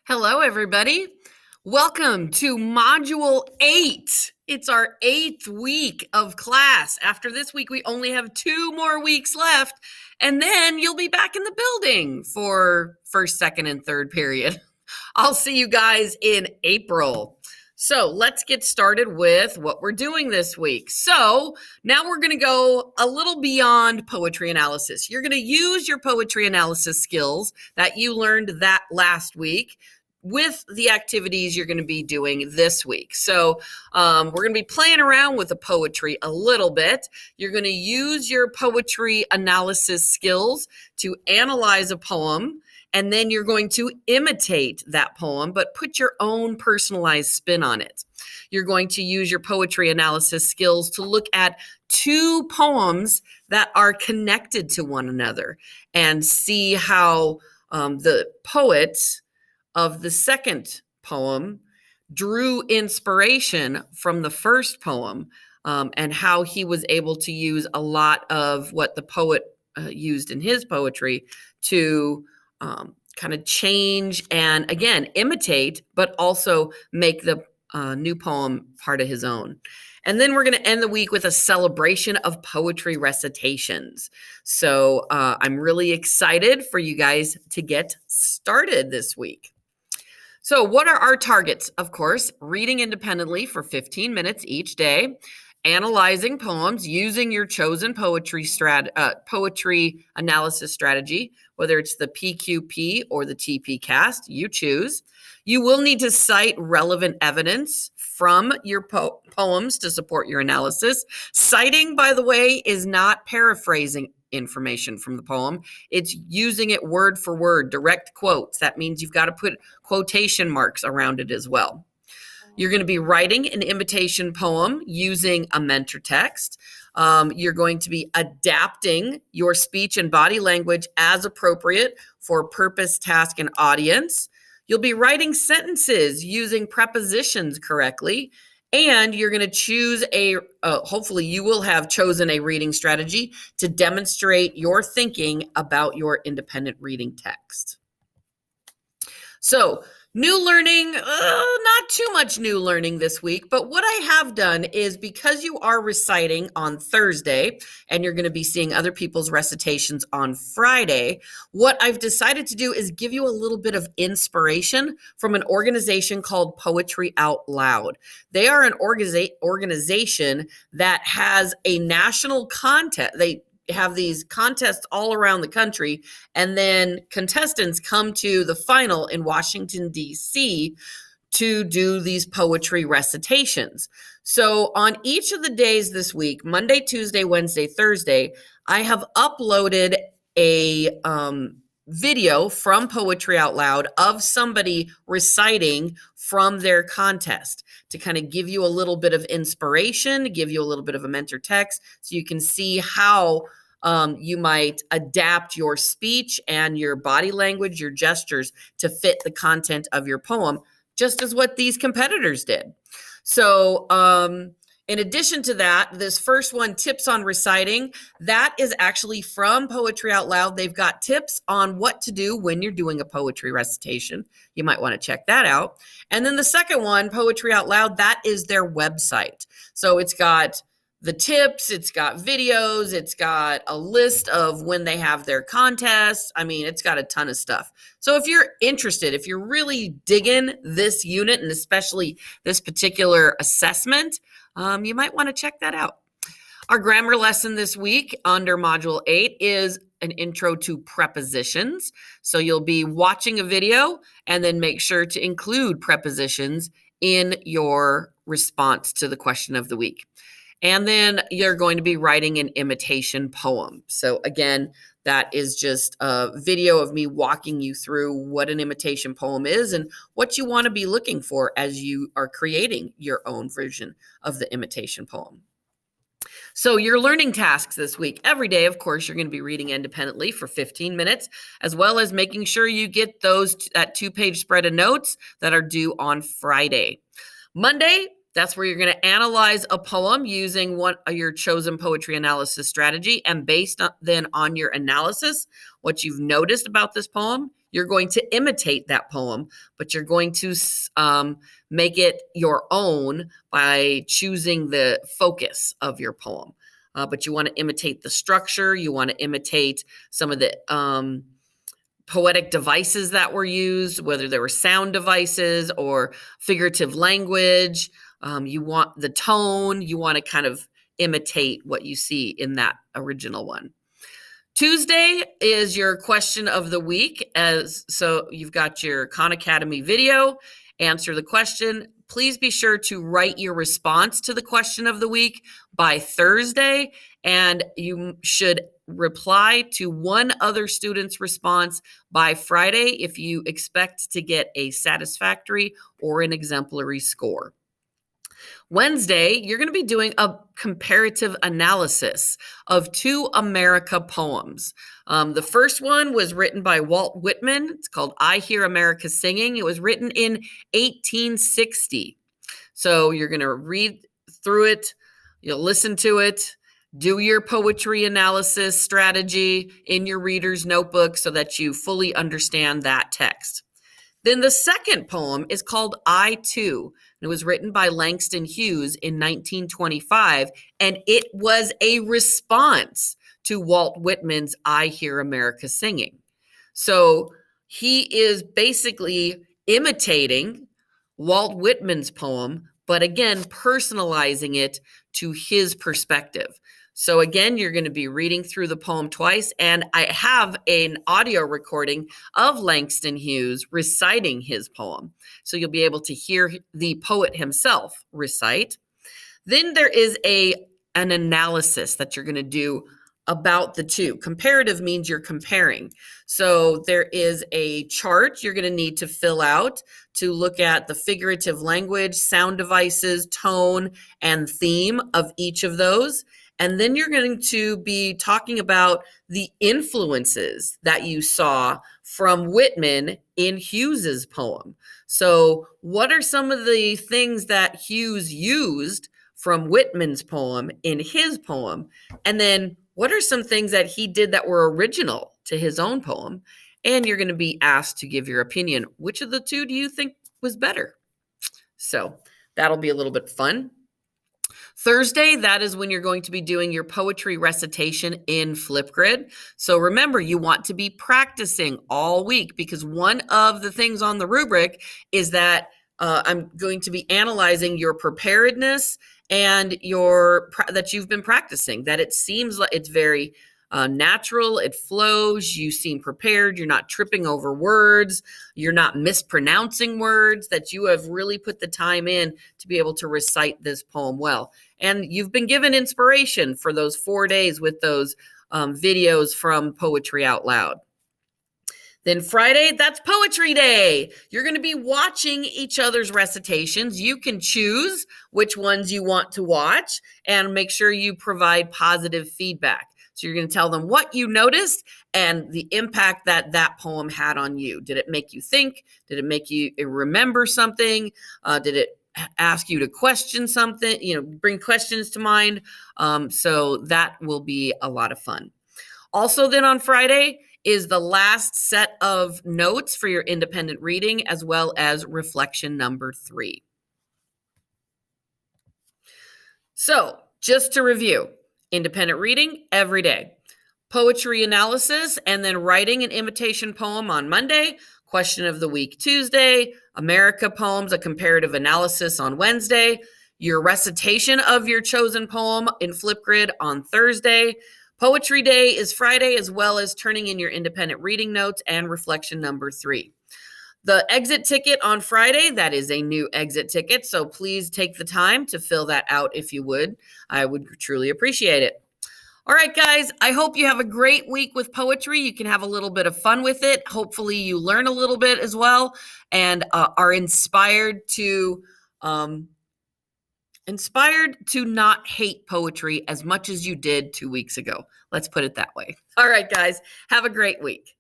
Hello, everybody. Welcome to Module 8. It's our 8th week of class. After this week, we only have 2 more weeks left, and then you'll be back in the building for first, second, and third period. I'll see you guys in April. So let's get started with what we're doing this week. So now we're going to go a little beyond poetry analysis. You're going to use your poetry analysis skills that you learned that last week with the activities you're going to be doing this week. So we're going to be playing around with the poetry a little bit. You're going to use your poetry analysis skills to analyze a poem, and then you're going to imitate that poem, but put your own personalized spin on it. You're going to use your poetry analysis skills to look at 2 poems that are connected to one another and see how the poet of the second poem drew inspiration from the first poem, and how he was able to use a lot of what the poet used in his poetry to kind of change and, again, imitate, but also make the new poem part of his own. And then we're going to end the week with a celebration of poetry recitations. So I'm really excited for you guys to get started this week. So what are our targets? Of course, reading independently for 15 minutes each day, analyzing poems using your chosen poetry analysis strategy, whether it's the PQP or the TPCast, you choose. You will need to cite relevant evidence from your poems to support your analysis. Citing, by the way, is not paraphrasing information from the poem. It's using it word for word, direct quotes. That means you've got to put quotation marks around it as well. You're going to be writing an imitation poem using a mentor text. You're going to be adapting your speech and body language as appropriate for purpose, task, and audience. You'll be writing sentences using prepositions correctly. And you're going to choose hopefully you will have chosen a reading strategy to demonstrate your thinking about your independent reading text. So, new learning, not too much new learning this week, but what I have done is, because you are reciting on Thursday and you're going to be seeing other people's recitations on Friday, what I've decided to do is give you a little bit of inspiration from an organization called Poetry Out Loud. They are an organization that has a national contest. They have these contests all around the country, and then contestants come to the final in Washington, D.C. to do these poetry recitations. So on each of the days this week, Monday, Tuesday, Wednesday, Thursday, I have uploaded a video from Poetry Out Loud of somebody reciting from their contest to kind of give you a little bit of inspiration, give you a little bit of a mentor text, so you can see how you might adapt your speech and your body language, your gestures, to fit the content of your poem, just as what these competitors did. So in addition to that, this first one, Tips on Reciting, that is actually from Poetry Out Loud. They've got tips on what to do when you're doing a poetry recitation. You might want to check that out. And then the second one, Poetry Out Loud, that is their website. So it's got the tips, it's got videos, it's got a list of when they have their contests. I mean, it's got a ton of stuff. So if you're interested, if you're really digging this unit and especially this particular assessment, you might want to check that out. Our grammar lesson this week under Module 8 is an intro to prepositions. So you'll be watching a video and then make sure to include prepositions in your response to the question of the week. And then you're going to be writing an imitation poem. So again, that is just a video of me walking you through what an imitation poem is and what you want to be looking for as you are creating your own version of the imitation poem. So your learning tasks this week, every day, of course, you're going to be reading independently for 15 minutes, as well as making sure you get that 2-page spread of notes that are due on Friday. Monday, that's where you're going to analyze a poem using your chosen poetry analysis strategy. And based then on your analysis, what you've noticed about this poem, You're going to imitate that poem, but you're going to make it your own by choosing the focus of your poem. But you want to imitate the structure. You want to imitate some of the poetic devices that were used, whether they were sound devices or figurative language. You want the tone. You want to kind of imitate what you see in that original one. Tuesday is your question of the week. So you've got your Khan Academy video, answer the question. Please be sure to write your response to the question of the week by Thursday, and you should reply to one other student's response by Friday if you expect to get a satisfactory or an exemplary score. Wednesday, you're going to be doing a comparative analysis of 2 America poems. The first one was written by Walt Whitman. It's called I Hear America Singing. It was written in 1860. So you're going to read through it, you'll listen to it, do your poetry analysis strategy in your reader's notebook so that you fully understand that text. Then the second poem is called I Too. It was written by Langston Hughes in 1925, and it was a response to Walt Whitman's I Hear America Singing. So he is basically imitating Walt Whitman's poem, but again, personalizing it to his perspective. So again, you're going to be reading through the poem twice, and I have an audio recording of Langston Hughes reciting his poem. So you'll be able to hear the poet himself recite. Then there is an analysis that you're going to do about the 2. Comparative means you're comparing. So there is a chart you're going to need to fill out to look at the figurative language, sound devices, tone, and theme of each of those. And then you're going to be talking about the influences that you saw from Whitman in Hughes's poem. So what are some of the things that Hughes used from Whitman's poem in his poem? And then what are some things that he did that were original to his own poem? And you're going to be asked to give your opinion. Which of the 2 do you think was better? So that'll be a little bit fun. Thursday, that is when you're going to be doing your poetry recitation in Flipgrid. So remember, you want to be practicing all week because one of the things on the rubric is that I'm going to be analyzing your preparedness and that you've been practicing, that it seems like it's very natural, it flows, you seem prepared, you're not tripping over words, you're not mispronouncing words, that you have really put the time in to be able to recite this poem well. And you've been given inspiration for those 4 days with those videos from Poetry Out Loud. Then Friday, that's Poetry Day. You're going to be watching each other's recitations. You can choose which ones you want to watch and make sure you provide positive feedback. So you're going to tell them what you noticed and the impact that that poem had on you. Did it make you think? Did it make you remember something? Did it ask you to question something? Bring questions to mind. So that will be a lot of fun. Also then on Friday is the last set of notes for your independent reading as well as reflection number 3. So just to review, independent reading every day, poetry analysis, and then writing an imitation poem on Monday, question of the week Tuesday, America poems, a comparative analysis on Wednesday, your recitation of your chosen poem in Flipgrid on Thursday. Poetry Day is Friday, as well as turning in your independent reading notes and reflection number 3. The exit ticket on Friday, that is a new exit ticket, so please take the time to fill that out if you would. I would truly appreciate it. All right, guys, I hope you have a great week with poetry. You can have a little bit of fun with it. Hopefully you learn a little bit as well and are inspired to not hate poetry as much as you did 2 weeks ago. Let's put it that way. All right, guys, have a great week.